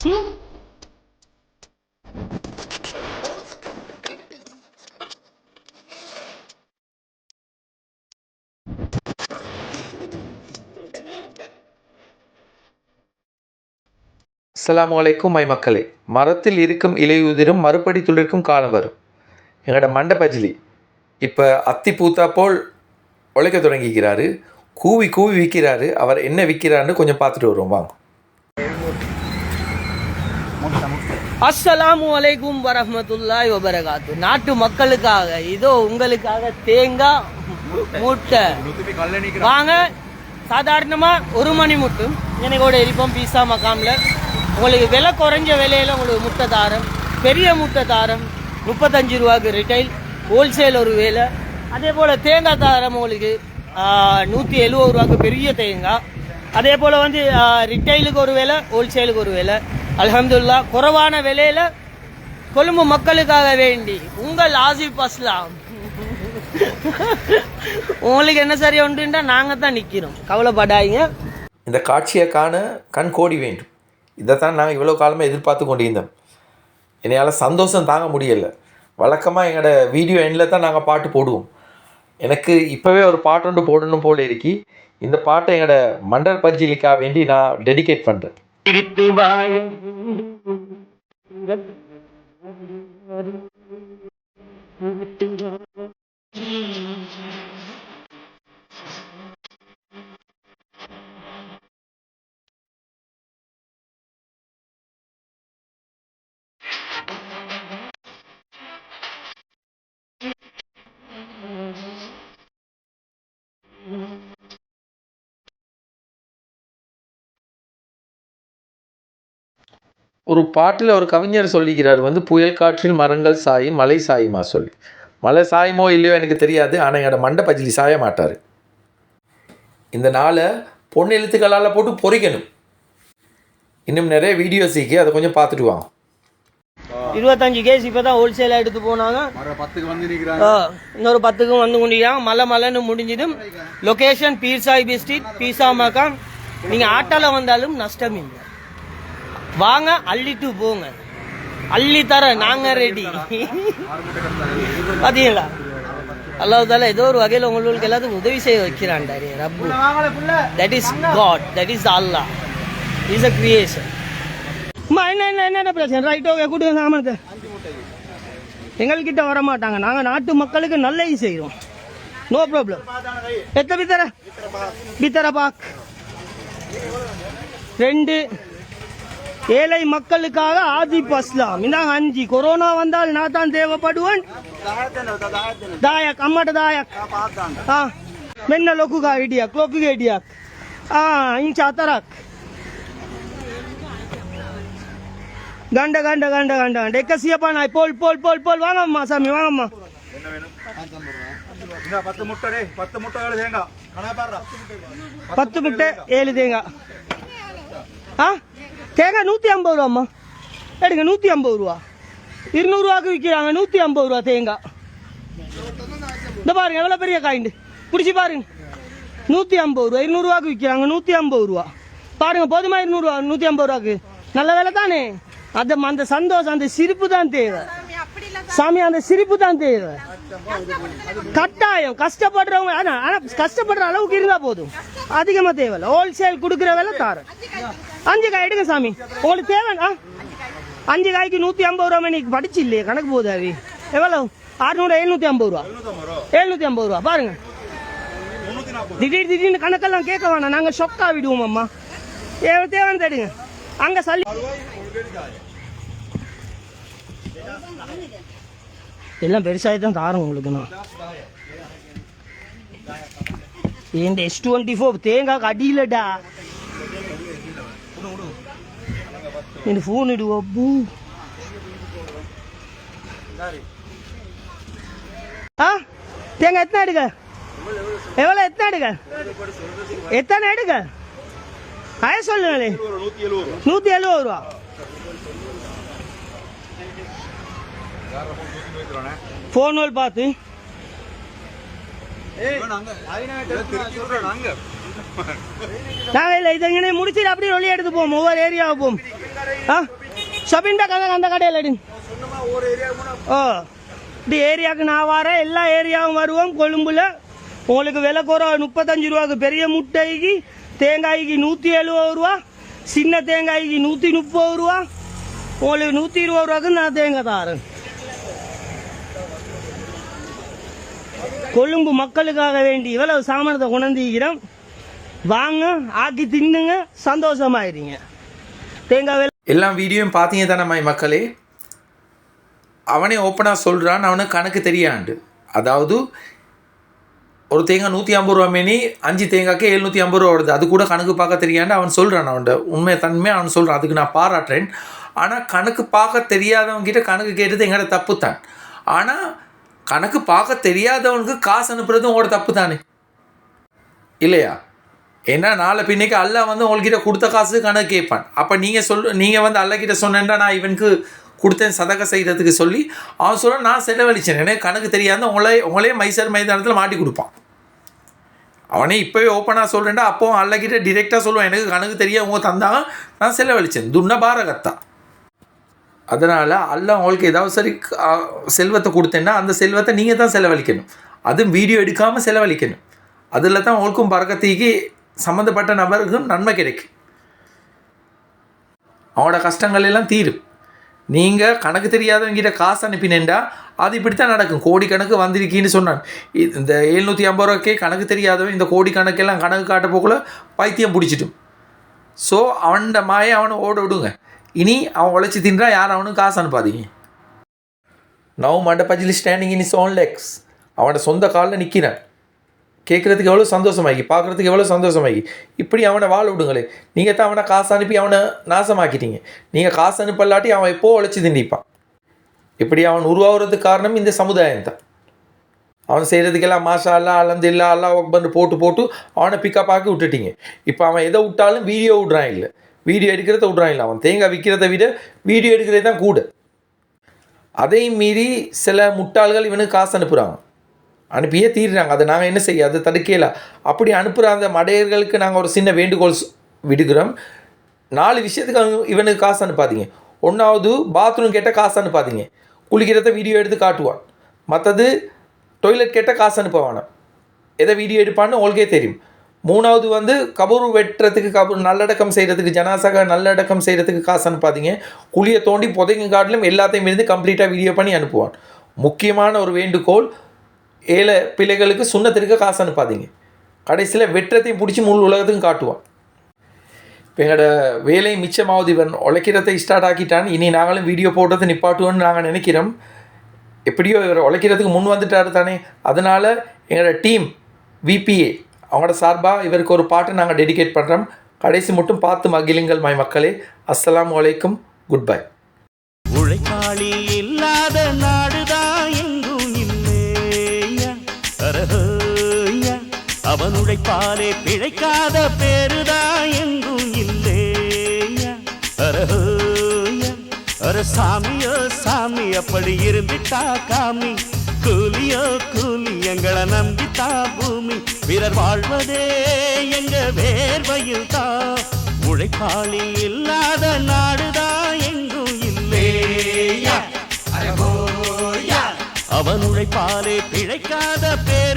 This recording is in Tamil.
அஸ்ஸலாமு அலைக்கும் மை மக்களே. மரத்தில் இருக்கும் இலையுதிரும் மறுபடி துளிர்க்கும் காலம் வரும். எங்களோட மண்டை பஜ்லி இப்போ அத்தி பூத்தா போல் உழைக்க தொடங்கிக்கிறாரு. கூவி கூவி விற்கிறாரு. அவர் என்ன விற்கிறாருன்னு கொஞ்சம் பார்த்துட்டு வருவோம் வாங்க. அஸ்ஸலாமு அலைக்கும் வரஹ்மத்துல்லாஹி வபரகாத்து. நாட்டு மக்களுக்காக இதோ உங்களுக்காக தேங்காய் முட்டை வாங்க. சாதாரணமாக 1 மணி முட்டும் எனக்கோட இருப்போம் பீஸா மக்காமில். உங்களுக்கு விலை குறைஞ்ச விலையில் உங்களுக்கு முட்டை தாரம், பெரிய முட்டை தாரம் 35 ரூபாய்க்கு ரிட்டைல், ஹோல்சேல் ஒரு வேலை. அதே போல் தேங்காய் தாரம் உங்களுக்கு 170 ரூபாய்க்கு பெரிய தேங்காய். அதே போல் வந்து ரிட்டைலுக்கு ஒரு வேலை, ஹோல்சேலுக்கு ஒரு வேலை. அல்ஹம்துலில்லாஹ் குறைவான விலையில் கொழும்பு மக்களுக்காக வேண்டி உங்கள் ஆசிப் அஸ்லாம். உங்களுக்கு என்ன சரியா உண்டுன்றா நாங்கள் தான் நிற்கிறோம், கவலைப்படாதீங்க. இந்த காட்சியை காண கண் கோடி வேண்டும். இதைத்தான் நாங்கள் இவ்வளோ காலமாக எதிர்பார்த்து கொண்டிருந்தோம். என்னையால் சந்தோஷம் தாங்க முடியலை. வழக்கமாக எங்களோட வீடியோ எண்ணில் தான் நாங்கள் பாட்டு போடுவோம். எனக்கு இப்போவே ஒரு பாட்டு ஒன்று போடணும் போல இருக்கி. இந்த பாட்டை எங்களோட மண்டல் பஜ்ஜிலிக்காக வேண்டி நான் டெடிகேட் பண்ணுறேன். ஒரு பாட்டில் ஒரு கவிஞர் சொல்லிக்கிறார் வந்து, புயல் காற்றில் மரங்கள் சாயும் மலை சாயுமா சொல்லி. மலை சாயுமோ இல்லையோ எனக்கு தெரியாது, ஆனால் என்னோட மண்டை பஜ்லி சாய மாட்டார். இந்த நாளை பொண்ணு எழுத்துக்களால் போட்டு பொறிக்கணும். இன்னும் நிறைய வீடியோஸ் இருக்கு, அதை கொஞ்சம் பார்த்துட்டு வாங்க. 25 கேஸ் இப்போ தான் ஹோல்சேலாக எடுத்து போனாங்க. இன்னொரு 10க்கும் வந்து கொண்டிருக்காங்க. மலைன்னு முடிஞ்சதும் லொக்கேஷன் பீர் சாஹிப் ஸ்ட்ரீட், பீஸா மக்காம். நீங்கள் ஆட்டோவில் வந்தாலும் நஷ்டம் இல்லை. வாங்க, அள்ளிட்டு போங்க. அள்ளி தர நாங்க ரெடி. பாத்தீங்களா, அல்லாஹ் தாலா ஏதோ ஒரு வகையில் உங்களுக்கு எல்லாத்துக்கும் உதவி செய்ய வைக்கிறான்டாரு ரப்பு. That is God, that is Allah, is a creation. என்ன பிரச்சனை? ரைட், ஓகே, கூட்டு சாமானத்தை. எங்கள்கிட்ட வர மாட்டாங்க. நாங்கள் நாட்டு மக்களுக்கு நல்லது செய்கிறோம். No problem. எத்த பித்தர பாக் 2 ஏழை மக்களுக்காக ஆதிப் அஸ்லாம். இந்தாங்க 5. கொரோனா வந்தால் நான் தான் தேவைப்படுவேன். தாயக் அம்மாட்ட தாயக் மென்ன லோக்குகா இடியாக் லோக்குகா இடியாக் இன்ச் அத்தராக் கண்ட கண்ட கண்ட கண்ட கண்ட எக்கசியப்பா நாய் போல் போல் போல் போல். வாங்கம்மா சாமி, வாங்கம்மா. 10 முட்டை 7 தேங்காய். தேங்காய் 150 ரூபாம்மா. எடுங்க, 150 ரூபா. 200 ரூபாய்க்கு விற்கிறாங்க. 150 ரூபா தேங்காய். இந்த பாருங்க எவ்வளோ பெரிய காய்ண்டு, பிடிச்சி பாருங்க. 150 ரூபா. 200 ரூபாய்க்கு விற்கிறாங்க. 150 ரூபா. பாருங்க, போதுமா? 200 ரூபா 150 ரூபாய்க்கு நல்ல வேலை தானே. அந்த சந்தோஷம், அந்த சிரிப்பு தான் தேவை சாமி. அந்த சிரிப்பு தான் தேவை. கட்டாயம் கஷ்டப்படுறவங்க, ஆனால் கஷ்டப்படுற அளவுக்கு இருந்தால் போதும், அதிகமாக தேவை. ஹோல்சேல் கொடுக்குற வேலை தாரேன். 5 காய் எடுங்க சாமி, உங்களுக்கு தேவைண்ணா. 5 காய்க்கு 150 ரூபா. இன்னைக்கு படிச்சு இல்லையே, கணக்கு போதாவி. எவ்வளோ? 600, 750 ரூபா. 750 ரூபா. பாருங்க, திடீர்னு கணக்கெல்லாம் கேட்க வேணாம், நாங்கள் ஷொக்கா விடுவோம். அம்மா தேவைன்னு தேடுங்க. அங்கே சளி எல்லாம் பெருசாகி தான் தாரம் உங்களுக்கு. நான் இந்த S24 தேங்காய்க்கு அடியிலடா இந்த ஃபோன் இடுவோம். தேங்காய் எத்தனை எடுக்க? எவ்வளோ? எத்தனை எடுக்க? எத்தனை எடுக்க? சொல்லுங்களே. 170 ரூபா. ஃபோன் பார்த்து நாங்கள் இல்லை இதை இங்கே முடிச்சுட்டு அப்படியே ஒளி எடுத்து போவோம், ஒவ்வொரு ஏரியாவுக்கு போவோம். ஷாப்பிங் பேக் அந்த கடையில் அடி. ஓ இப்படி ஏரியாவுக்கு நான் வரேன், எல்லா ஏரியாவும் வருவோம். கொழும்புல உங்களுக்கு விலை குறை 35 ரூபாய்க்கு பெரிய முட்டைக்கு, தேங்காய்க்கு 170 ரூபா, சின்ன தேங்காய்க்கு 130 ரூபா, உங்களுக்கு 120 ரூபாய்க்கு நான் தேங்காய் தரேன். கொழும்பு மக்களுக்காக வேண்டி இவ்வளவு சாமானத்தை கொண்டாந்துக்கிறோம். வாங்க, ஆக்கி தின்னுங்க, சந்தோஷமாயிருங்க. தேங்காய் வேலை எல்லாம் வீடியோவும் பார்த்தீங்க தானே மக்களே. அவனே ஓப்பனாக சொல்கிறான், அவனுக்கு கணக்கு தெரியாண்டு. அதாவது ஒரு தேங்காய் 150 ரூபா மேனி 5 தேங்காய்க்கு 750 ரூபா வருது, அது கூட கணக்கு பார்க்க தெரியாண்டு அவன் சொல்கிறான். அவன் உண்மையை தன்மையாக அவன் சொல்கிறான், அதுக்கு நான் பாராட்டுறேன். ஆனால் கணக்கு பார்க்க தெரியாதவங்கிட்ட கணக்கு கேட்டது எங்களோட தப்பு தான். ஆனால் கணக்கு பார்க்க தெரியாதவனுக்கு காசு அனுப்புறது உங்களோட தப்பு தானே இல்லையா? ஏன்னா நாளை பின்னைக்கு அல்லா வந்து உங்கள்கிட்ட கொடுத்த காசு கணக்கு கேட்பான். அப்போ நீங்கள் வந்து அல்லக்கிட்ட சொன்னேன்டா நான் இவனுக்கு கொடுத்தேன் சதகை செய்கிறதுக்கு சொல்லி அவன் சொல்ல நான் செலவழிச்சேன், எனக்கு கணக்கு தெரியாத உங்களே மைசர் மைதானத்தில் மாட்டி கொடுப்பான். அவனே இப்போவே ஓப்பனாக சொல்கிறேன்டா, அப்போ அல்லக்கிட்ட டிரெக்டாக சொல்லுவான் எனக்கு கணக்கு தெரியாது, அவங்க தந்தாங்க நான் செலவழித்தேன், துண்ண பாரகத்தா. அதனால் அல்ல உங்களுக்கு ஏதாவது சரி செல்வத்தை கொடுத்தேன்னா அந்த செல்வத்தை நீங்கள் தான் செலவழிக்கணும், அதுவும் வீடியோ எடுக்காமல் செலவழிக்கணும். அதில் தான் உங்களுக்கும் பரக்கத்திக்கு சம்மந்தப்பட்ட நபருக்கும் நன்மை கிடைக்கும், அவனோட கஷ்டங்கள் எல்லாம் தீரும். நீங்கள் கணக்கு தெரியாதவங்கிட்ட காசு அனுப்பினேன்டா அது இப்படித்தான் நடக்கும். கோடிக்கணக்கு வந்திருக்கின்னு சொன்னான். இந்த 750 ரூபாய்க்கே கணக்கு தெரியாதவன் இந்த கோடிக்கணக்கெல்லாம் கணக்கு காட்ட போக்குள்ள பைத்தியம் பிடிச்சிட்டும். ஸோ அவனோட மாயை அவனை ஓட விடுங்க. இனி அவன் உழைச்சி தின்றா யார் அவனுக்கு காசு அனுப்பாதீங்க. நவ் மண்டபஜிலி standing in his own legs. அவனோட சொந்த காலில் நிற்கிறான். கேட்குறதுக்கு எவ்வளோ சந்தோஷமாகி, பார்க்குறதுக்கு எவ்வளோ சந்தோஷமாகி. இப்படி அவனை வாழ விடுங்களே. நீங்கள் தான் அவனை காசு அனுப்பி அவனை நாசமாக்கிட்டீங்க. நீங்கள் காசு அனுப்பலாட்டி அவன் எப்போ உழைச்சி திண்டிப்பான். இப்படி அவன் உருவாகிறதுக்கு காரணம் இந்த சமுதாயம் தான். அவன் செய்கிறதுக்கெல்லாம் மாஷா அல்லா அல்ஹம்துலில்லாஹ் அல்லாஹ் அக்பர்னு போட்டு அவனை பிக்கப் ஆக்கி விட்டுட்டீங்க. இப்போ அவன் எதை விட்டாலும் வீடியோ விட்றான் இல்லை, வீடியோ எடுக்கிறத விட்றான் இல்லை. அவன் தேங்காய் விற்கிறத விட வீடியோ எடுக்கிறதே தான் கூட. அதையும் மீறி சில முட்டாள்கள் இவனுக்கு காசு அனுப்புகிறாங்க, அனுப்பியே தீர்றாங்க. அதை நாங்கள் என்ன செய்ய, அதை தடுக்கல. அப்படி அனுப்புகிற அந்த மடையர்களுக்கு நாங்கள் ஒரு சின்ன வேண்டுகோள் விடுக்கிறோம். 4 விஷயத்துக்கு இவனுக்கு காசு அனுப்பாதீங்க. 1வது பாத்ரூம் கேட்டால் காசு அனுப்பாதீங்க, குளிக்கிறத வீடியோ எடுத்து காட்டுவான். மற்றது டொய்லெட் கேட்டால் காசு அனுப்புவான், எதை வீடியோ எடுப்பான்னு உங்களுக்கே தெரியும். 3வது வந்து கபூர் வெட்டுறதுக்கு நல்லடக்கம் செய்கிறதுக்கு ஜனாசாக நல்லடக்கம் செய்கிறதுக்கு காசு அனுப்பாதீங்க. குழியை தோண்டி புதைங்க காட்டிலும் எல்லாத்தையும் இருந்து கம்ப்ளீட்டாக வீடியோ பண்ணி அனுப்புவான். முக்கியமான ஒரு வேண்டுகோள், ஏழை பிள்ளைகளுக்கு சுண்ணத்திற்கு காசு அனுப்பாதீங்க. கடைசியில் வெற்றத்தையும் பிடிச்சி முழு உலகத்துக்கும் காட்டுவான். இப்போ எங்களோட வேலை மிச்சமாவது இவன் உழைக்கிறதை ஸ்டார்ட் ஆக்கிட்டான். இனி நாங்களும் வீடியோ போடுறதை நிப்பாட்டுவோன்னு நாங்கள் நினைக்கிறோம். எப்படியோ இவர் உழைக்கிறதுக்கு முன் வந்துட்டார் தானே. அதனால் எங்களோட டீம் விபிஏ அவங்களோட சார்பாக இவருக்கு ஒரு பாட்டு நாங்கள் டெடிகேட் பண்ணுறோம். கடைசி மட்டும் பார்த்து மகிழுங்கள் மை மக்களே. அஸ்ஸலாமு அலைக்கும், குட் பை. உழைப்பாளி இல்லாத நாடுதான் எங்கும் இல்லையா, அவன் உழைப்பாலே பிழைக்காத பேருதான் எங்கும் இல்லையா. அர சாமியோ சாமி அப்படி இருந்துட்டா காமி, கூலியோ கூலி எங்களை நம்பித்தா பூமி, பிறர் வாழ்வதே எங்க வேர்வையில் தான். உழைப்பாளி இல்லாத நாடுதான் எங்கும் இல்லையா, அவன் உழைப்பாலே பிழைக்காத பேர்